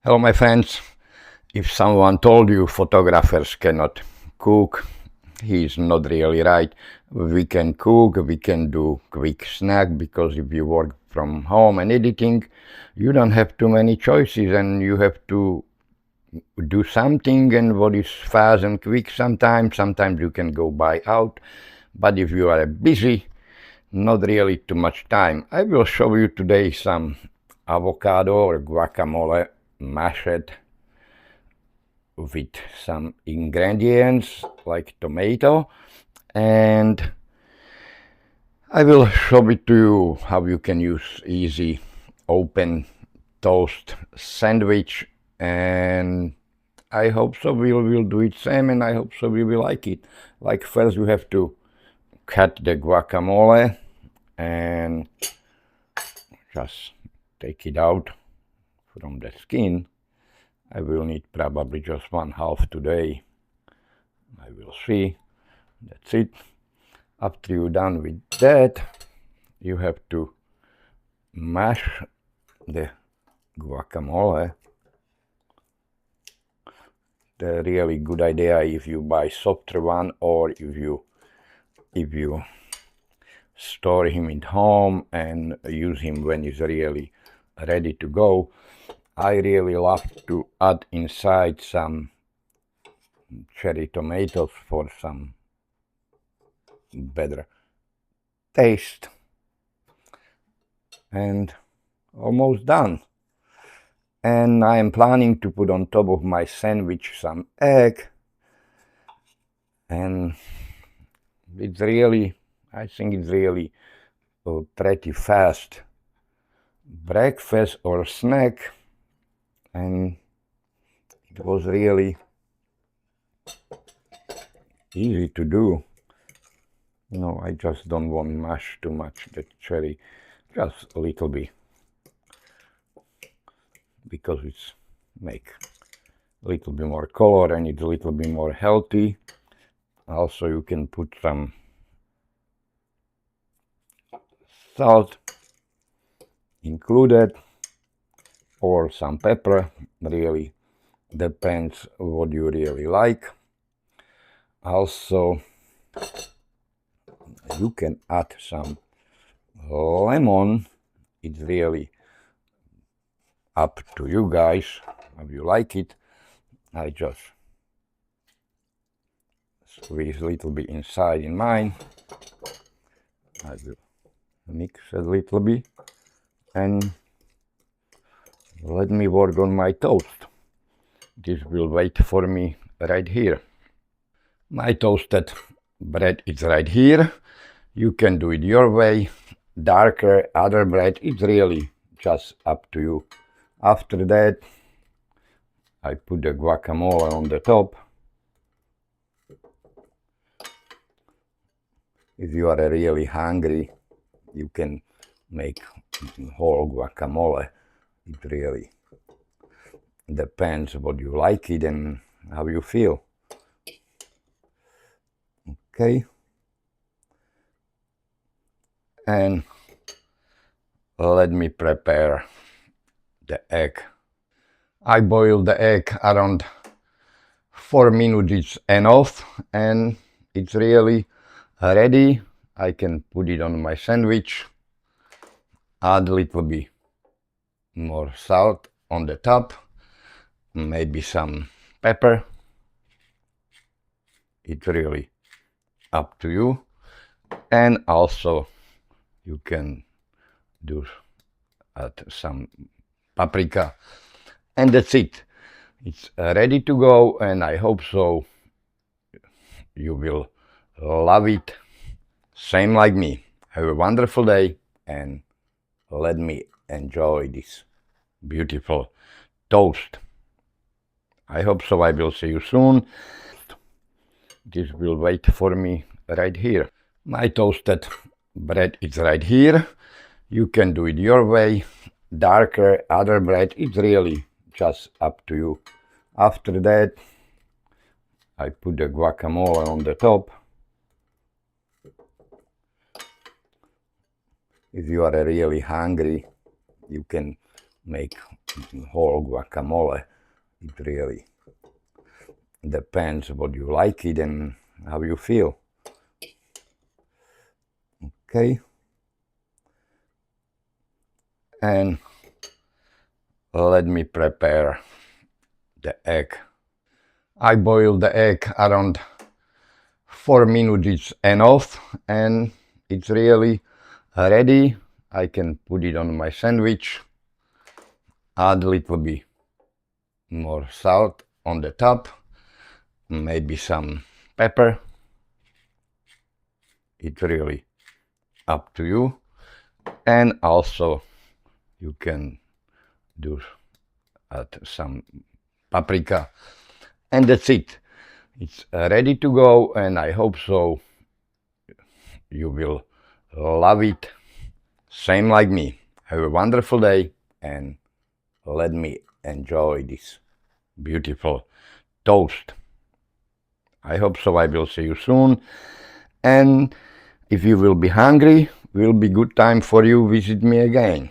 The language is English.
Hello, my friends. If someone told you photographers cannot cook, he's not really right. We can cook, we can do quick snack because if you work from home and editing, you don't have too many choices and you have to do something and what is fast and quick sometimes you can go buy out. But if you are busy, not really too much time. I will show you today some avocado or guacamole mashed with some ingredients like tomato, and I will show it to you how you can use easy open toast sandwich, and I hope so we will do it same, and I hope so we will like it. Like first you have to cut the guacamole and just take it out from the skin. I will need probably just one half today. I will see. That's it. After you're done with that, you have to mash the guacamole. The really good idea if you buy softer one or if you store him at home and use him when he's really ready to go. I really love to add inside some cherry tomatoes for some better taste. And almost done. And I am planning to put on top of my sandwich some egg, and it's really, I think it's really a pretty fast breakfast or snack, and it was really easy to do. I just don't want mash too much the cherry, just a little bit, because it's make a little bit more color and it's a little bit more healthy. Also you can put some salt included or some pepper, really depends what you really like. Also you can add some lemon. It's really up to you guys how you like it. I just squeeze a little bit inside in mine. I will mix a little bit and let me work on my toast. This will wait for me right here. My toasted bread is right here. You can do it your way, darker, other bread, it's really just up to you. After that, I put the guacamole on the top. If you are really hungry, you can make whole guacamole. It really depends what you like it and how you feel. Okay. And let me prepare the egg. I boil the egg around 4 minutes, it's enough, and it's really ready. I can put it on my sandwich, add a little bit more salt on the top, maybe some pepper. It's really up to you. And also you can add some paprika, and that's it. It's ready to go, and I hope so you will love it, same like me. Have a wonderful day, and let me enjoy this beautiful toast. I hope so. I will see you soon. This will wait for me right here. My toasted bread is right here. You can do it your way, darker, other bread, it's really just up to you. After that, I put the guacamole on the top. If you are really hungry, you can make whole guacamole. It really depends what you like it and how you feel. Okay. And let me prepare the egg. I boil the egg around 4 minutes, it's enough, and it's really ready. I can put it on my sandwich, add a little bit more salt on the top, maybe some pepper. It's really up to you. And also you can do add some paprika, and that's it. It's ready to go, and I hope so you will love it, same like me. Have a wonderful day, and let me enjoy this beautiful toast. I hope so. I will see you soon, and if you will be hungry, will be good time for you visit me again.